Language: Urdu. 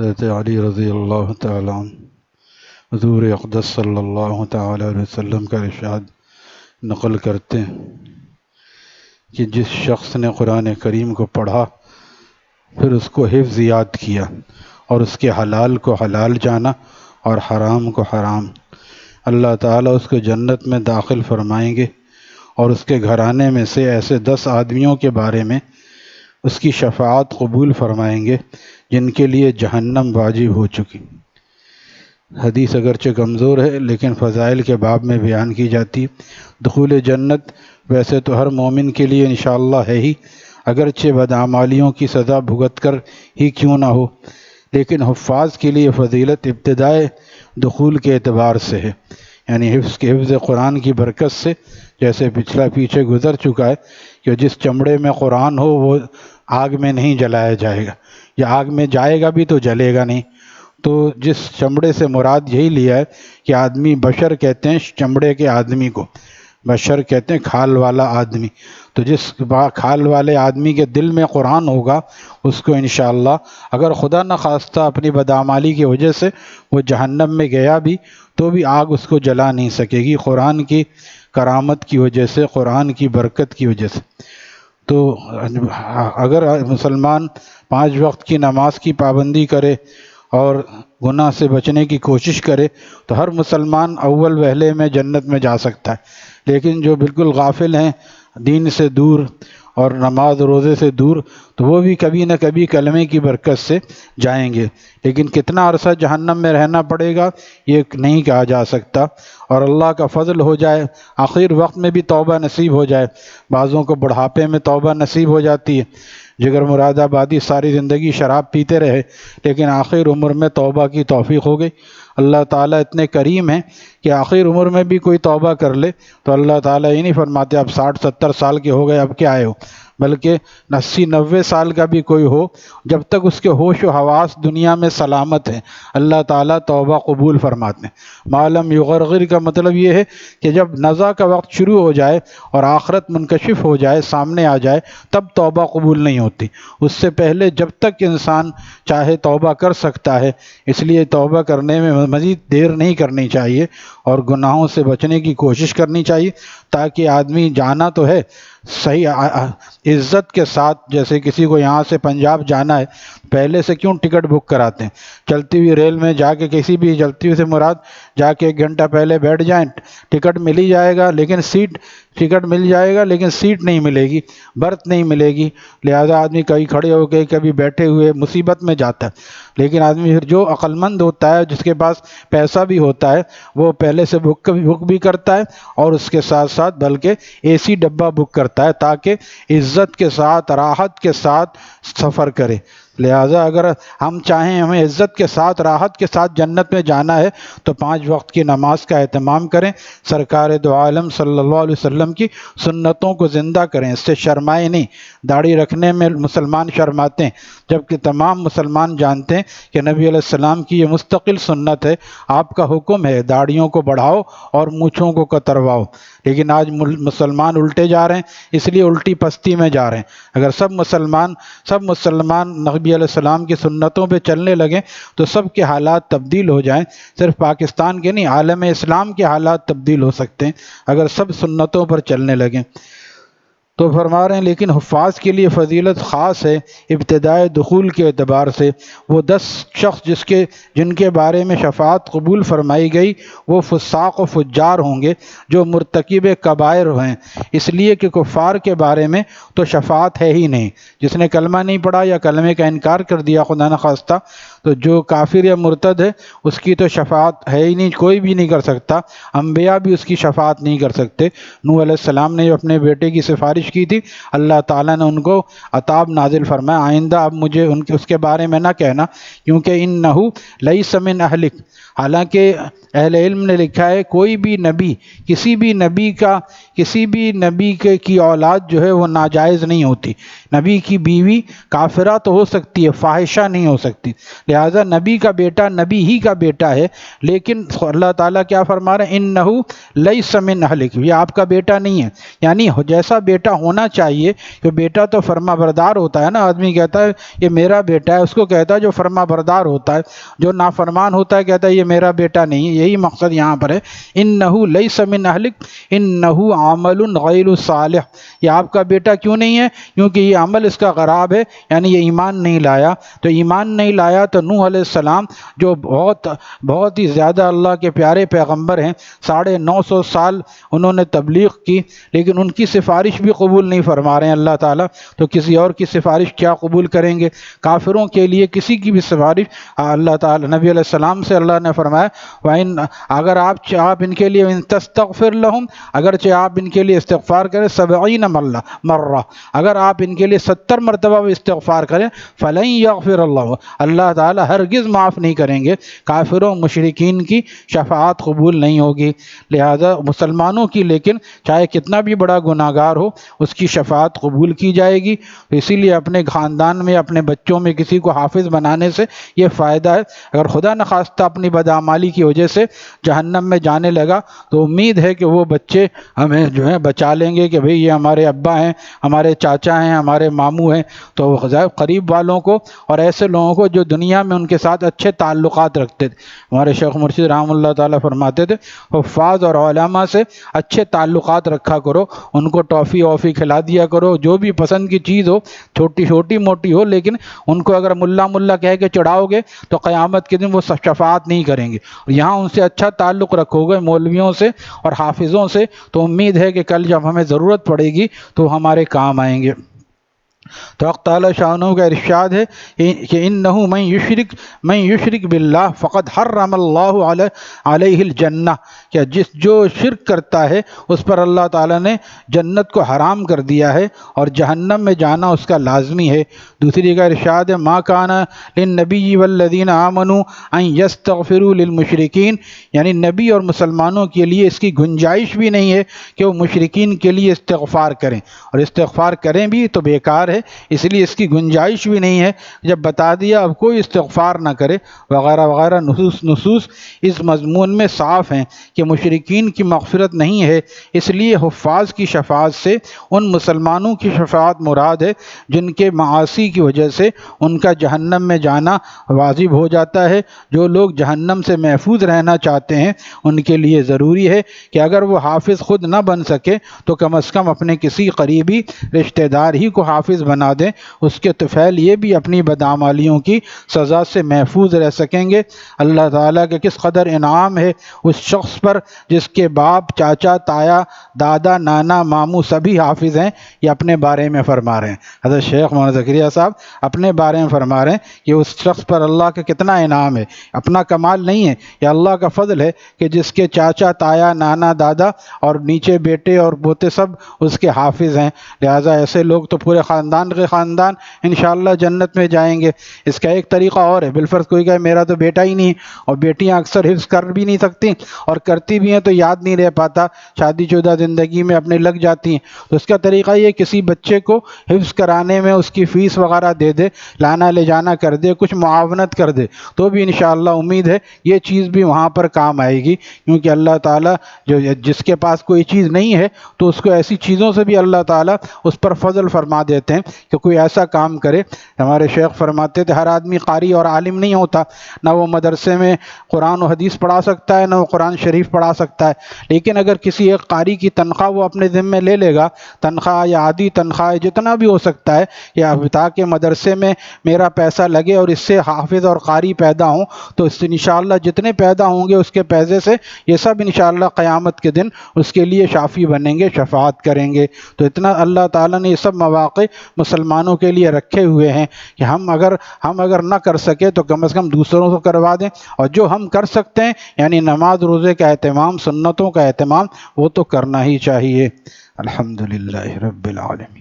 حضرت علی رضی اللہ تعالیٰ عنہ حضور اقدس صلی اللہ تعالیٰ علیہ وسلم کا ارشاد نقل کرتے ہیں کہ جس شخص نے قرآن کریم کو پڑھا پھر اس کو حفظ یاد کیا اور اس کے حلال کو حلال جانا اور حرام کو حرام، اللہ تعالیٰ اس کو جنت میں داخل فرمائیں گے اور اس کے گھرانے میں سے ایسے 10 آدمیوں کے بارے میں اس کی شفاعت قبول فرمائیں گے جن کے لیے جہنم واجب ہو چکی۔ حدیث اگرچہ کمزور ہے لیکن فضائل کے باب میں بیان کی جاتی۔ دخول جنت ویسے تو ہر مومن کے لیے انشاءاللہ ہے ہی، اگرچہ بدعمالیوں کی سزا بھگت کر ہی کیوں نہ ہو، لیکن حفاظ کے لیے فضیلت ابتدائے دخول کے اعتبار سے ہے، یعنی حفظ قرآن کی برکت سے، جیسے پیچھے گزر چکا ہے کہ جس چمڑے میں قرآن ہو وہ آگ میں نہیں جلایا جائے گا، یا آگ میں جائے گا بھی تو جلے گا نہیں۔ تو جس چمڑے سے مراد یہی لیا ہے کہ آدمی، بشر کہتے ہیں چمڑے کے آدمی کو، بشر کہتے ہیں کھال والا آدمی، تو جس کھال والے آدمی کے دل میں قرآن ہوگا اس کو انشاءاللہ اگر خدا نہ خواستہ اپنی بدعمالی کی وجہ سے وہ جہنم میں گیا بھی تو بھی آگ اس کو جلا نہیں سکے گی، قرآن کی کرامت کی وجہ سے، قرآن کی برکت کی وجہ سے۔ تو اگر مسلمان 5 وقت کی نماز کی پابندی کرے اور گناہ سے بچنے کی کوشش کرے تو ہر مسلمان اول وہلے میں جنت میں جا سکتا ہے، لیکن جو بالکل غافل ہیں، دین سے دور اور نماز روزے سے دور، تو وہ بھی کبھی نہ کبھی کلمے کی برکت سے جائیں گے، لیکن کتنا عرصہ جہنم میں رہنا پڑے گا یہ نہیں کہا جا سکتا۔ اور اللہ کا فضل ہو جائے، آخر وقت میں بھی توبہ نصیب ہو جائے، بعضوں کو بڑھاپے میں توبہ نصیب ہو جاتی ہے، جگر مراد آبادی ساری زندگی شراب پیتے رہے لیکن آخر عمر میں توبہ کی توفیق ہو گئی۔ اللہ تعالیٰ اتنے کریم ہیں کہ آخر عمر میں بھی کوئی توبہ کر لے تو اللہ تعالیٰ یہ نہیں فرماتے اب 60-70 سال کے ہو گئے اب کیا آئے ہو، بلکہ 80-90 سال کا بھی کوئی ہو، جب تک اس کے ہوش و حواس دنیا میں سلامت ہیں اللہ تعالیٰ توبہ قبول فرماتے ہیں۔ معلوم یغرغر کا مطلب یہ ہے کہ جب نزع کا وقت شروع ہو جائے اور آخرت منکشف ہو جائے، سامنے آ جائے، تب توبہ قبول نہیں ہوتی، اس سے پہلے جب تک انسان چاہے توبہ کر سکتا ہے۔ اس لیے توبہ کرنے میں مزید دیر نہیں کرنی چاہیے اور گناہوں سے بچنے کی کوشش کرنی چاہیے، تاکہ آدمی جانا تو ہے صحیح عزت کے ساتھ، جیسے کسی کو یہاں سے پنجاب جانا ہے پہلے سے کیوں ٹکٹ بک کراتے ہیں، چلتی ہوئی ریل میں جا کے، کسی بھی چلتی ہوئی سے مراد جا کے 1 گھنٹہ پہلے بیٹھ جائیں، ٹکٹ مل ہی جائے گا لیکن ٹکٹ مل جائے گا لیکن سیٹ نہیں ملے گی، برتھ نہیں ملے گی، لہذا آدمی کبھی کھڑے ہو کے کبھی بیٹھے ہوئے مصیبت میں جاتا ہے۔ لیکن آدمی جو عقل مند ہوتا ہے، جس کے پاس پیسہ بھی ہوتا ہے، وہ پہلے سے بک بھی کرتا ہے اور اس کے ساتھ ساتھ بلکہ اے سی ڈبہ بک کرتا ہے تاکہ عزت کے ساتھ، راحت کے ساتھ سفر کرے۔ لہٰذا اگر ہم چاہیں ہمیں عزت کے ساتھ، راحت کے ساتھ جنت میں جانا ہے تو 5 وقت کی نماز کا اہتمام کریں، سرکار دو عالم صلی اللہ علیہ وسلم کی سنتوں کو زندہ کریں، اس سے شرمائے نہیں۔ داڑھی رکھنے میں مسلمان شرماتے ہیں، جبکہ تمام مسلمان جانتے ہیں کہ نبی علیہ السلام کی یہ مستقل سنت ہے، آپ کا حکم ہے داڑھیوں کو بڑھاؤ اور مونچھوں کو کترواؤ، لیکن آج مسلمان الٹے جا رہے ہیں، اس لیے الٹی پستی میں جا رہے ہیں۔ اگر سب مسلمان نبی علیہ السلام کی سنتوں پہ چلنے لگیں تو سب کے حالات تبدیل ہو جائیں، صرف پاکستان کے نہیں، عالم اسلام کے حالات تبدیل ہو سکتے ہیں اگر سب سنتوں پر چلنے لگیں۔ تو فرما رہے ہیں لیکن حفاظ کے لیے فضیلت خاص ہے ابتدائے دخول کے اعتبار سے۔ وہ 10 شخص جن کے بارے میں شفاعت قبول فرمائی گئی وہ فساق و فجار ہوں گے جو مرتکب کبائر ہیں، اس لیے کہ کفار کے بارے میں تو شفاعت ہے ہی نہیں، جس نے کلمہ نہیں پڑھا یا کلمے کا انکار کر دیا خدا نخواستہ، تو جو کافر یا مرتد ہے اس کی تو شفاعت ہے ہی نہیں، کوئی بھی نہیں کر سکتا، انبیاء بھی اس کی شفاعت نہیں کر سکتے۔ نوح علیہ السلام نے جو اپنے بیٹے کی سفارش کی تھی، اللہ تعالیٰ نے ان کو عذاب نازل فرمایا، آئندہ اب مجھے اس کے بارے میں نہ کہنا، کیونکہ انہو لیس من اہلک، حالانکہ اہل علم نے لکھا ہے کوئی بھی نبی، کسی بھی نبی کی اولاد جو ہے وہ ناجائز نہیں ہوتی، نبی کی بیوی کافرہ تو ہو سکتی ہے، فاحشہ نہیں ہو سکتی، لہذا نبی کا بیٹا نبی ہی کا بیٹا ہے، لیکن اللہ تعالیٰ کیا فرما رہے ہیں، انہو لیس من اہلک، یہ آپ کا بیٹا نہیں ہے، یعنی جیسا بیٹا بیٹا ہونا چاہیے، کہ بیٹا تو فرما بردار ہوتا ہے نا، آدمی کہتا ہے یہ میرا بیٹا ہے، اس کو کہتا ہے جو فرما بردار ہوتا ہے، جو نافرمان ہوتا ہے کہتا ہے یہ میرا بیٹا نہیں ہے۔ یہی مقصد یہاں پر ہے، انہ لیس من اہلک انہ عمل غیر صالح، یہ آپ کا بیٹا کیوں نہیں ہے؟ کیونکہ یہ عمل اس کا خراب ہے، یعنی یہ ایمان نہیں لایا۔ تو ایمان نہیں لایا تو نوح علیہ السلام جو بہت ہی زیادہ اللہ کے پیارے پیغمبر ہیں، 950 سال انہوں نے تبلیغ کی، لیکن ان کی سفارش بھی قبول نہیں فرما رہے ہیں اللہ تعالیٰ، تو کسی اور کی سفارش کیا قبول کریں گے؟ کافروں کے لیے کسی کی بھی سفارش اللہ تعالیٰ، نبی علیہ السلام سے اللہ نے فرمایا وَإِن، اگر آپ ان کے لیے ان تستغفر لہم، اگرچہ آپ ان کے لیے استغفار کریں 70 مرہ، اگر آپ ان کے لیے 70 مرتبہ استغفار کریں فلن یغفر اللہ تعالیٰ ہرگز معاف نہیں کریں گے، کافروں مشرکین کی شفاعت قبول نہیں ہوگی۔ لہذا مسلمانوں کی لیکن چاہے کتنا بھی بڑا گناہ گار ہو اس کی شفاعت قبول کی جائے گی۔ اسی لیے اپنے خاندان میں اپنے بچوں میں کسی کو حافظ بنانے سے یہ فائدہ ہے، اگر خدا نخواستہ اپنی بدعمالی کی وجہ سے جہنم میں جانے لگا تو امید ہے کہ وہ بچے ہمیں جو ہے بچا لیں گے کہ بھئی یہ ہمارے ابا ہیں، ہمارے چاچا ہیں، ہمارے ماموں ہیں، تو قریب والوں کو اور ایسے لوگوں کو جو دنیا میں ان کے ساتھ اچھے تعلقات رکھتے تھے۔ ہمارے شیخ مرشد رحمہ اللہ تعالیٰ فرماتے تھے حفاظ اور علماء سے اچھے تعلقات رکھا کرو، ان کو ٹافی وافی کھلا دیا کرو، جو بھی پسند کی چیز ہو، چھوٹی موٹی ہو، لیکن ان کو اگر ملا کہہ کے چڑھاؤ گے تو قیامت کے دن وہ شفاعت نہیں کریں گے۔ اور یہاں ان سے اچھا تعلق رکھو گے مولویوں سے اور حافظوں سے، تو امید ہے کہ کل جب ہمیں ضرورت پڑے گی تو ہمارے کام آئیں گے۔ تو حق تعالیٰ شانہ کا ارشاد ہے کہ انہ من یشرک باللہ فقد حرم اللہ علیہ الجنہ، کہ جو شرک کرتا ہے اس پر اللہ تعالیٰ نے جنت کو حرام کر دیا ہے اور جہنم میں جانا اس کا لازمی ہے۔ دوسری کا ارشاد ہے ما کان للنبی والذین آمنوا ان یستغفروا للمشرکین، یعنی نبی اور مسلمانوں کے لیے اس کی گنجائش بھی نہیں ہے کہ وہ مشرکین کے لیے استغفار کریں، اور استغفار کریں بھی تو بیکار ہے، اس لیے اس کی گنجائش بھی نہیں ہے۔ جب بتا دیا اب کوئی استغفار نہ کرے وغیرہ وغیرہ، نصوص اس مضمون میں صاف ہیں کہ مشرکین کی مغفرت نہیں ہے، اس لیے حفاظ کی شفاعت سے ان مسلمانوں کی شفاعت مراد ہے جن کے معاصی کی وجہ سے ان کا جہنم میں جانا واجب ہو جاتا ہے۔ جو لوگ جہنم سے محفوظ رہنا چاہتے ہیں ان کے لیے ضروری ہے کہ اگر وہ حافظ خود نہ بن سکے تو کم از کم اپنے کسی قریبی رشتہ دار ہی کو حافظ بنا دیں، اس کے طفیل یہ بھی اپنی بدعمالیوں کی سزا سے محفوظ رہ سکیں گے۔ اللہ تعالیٰ کے کس قدر انعام ہے اس شخص پر جس کے باپ، چاچا، تایا، دادا، نانا، ماموں سبھی حافظ ہیں، یہ اپنے بارے میں فرما رہے ہیں۔ حضرت شیخ مولانا زکریا صاحب اپنے بارے میں فرما رہے ہیں کہ اس شخص پر اللہ کا کتنا انعام ہے، اپنا کمال نہیں ہے، یہ اللہ کا فضل ہے کہ جس کے چاچا، تایا، نانا، دادا اور نیچے بیٹے اور پوتے سب اس کے حافظ ہیں۔ لہٰذا ایسے لوگ تو پورے خاندان کے خاندان انشاءاللہ جنت میں جائیں گے۔ اس کا ایک طریقہ اور ہے، بالفرض کوئی کہے میرا تو بیٹا ہی نہیں، اور بیٹیاں اکثر حفظ کر بھی نہیں سکتی اور کرتی بھی ہیں تو یاد نہیں رہ پاتا، شادی شدہ زندگی میں اپنے لگ جاتی ہیں، تو اس کا طریقہ یہ کسی بچے کو حفظ کرانے میں اس کی فیس وغیرہ دے دے، لانا لے جانا کر دے، کچھ معاونت کر دے، تو بھی انشاءاللہ امید ہے یہ چیز بھی وہاں پر کام آئے گی، کیونکہ اللہ تعالیٰ جس کے پاس کوئی چیز نہیں ہے تو اس کو ایسی چیزوں سے بھی اللہ تعالیٰ اس پر فضل فرما دیتے ہیں کہ کوئی ایسا کام کرے۔ ہمارے شیخ فرماتے تھے ہر آدمی قاری اور عالم نہیں ہوتا، نہ وہ مدرسے میں قرآن و حدیث پڑھا سکتا ہے، نہ وہ قرآن شریف پڑھا سکتا ہے، لیکن اگر کسی ایک قاری کی تنخواہ وہ اپنے ذمے لے لے گا، تنخواہ یا عادی تنخواہ جتنا بھی ہو سکتا ہے، یا تاکہ مدرسے میں میرا پیسہ لگے اور اس سے حافظ اور قاری پیدا ہوں، تو اس سے انشاءاللہ جتنے پیدا ہوں گے اس کے پیسے سے یہ سب انشاءاللہ قیامت کے دن اس کے لیے شافی بنیں گے، شفاعت کریں گے۔ تو اتنا اللہ تعالیٰ نے یہ سب مواقع مسلمانوں کے لیے رکھے ہوئے ہیں کہ ہم اگر نہ کر سکے تو کم از کم دوسروں کو کروا دیں، اور جو ہم کر سکتے ہیں یعنی نماز روزے کا اہتمام، سنتوں کا اہتمام، وہ تو کرنا ہی چاہیے۔ الحمدللہ رب العالمین۔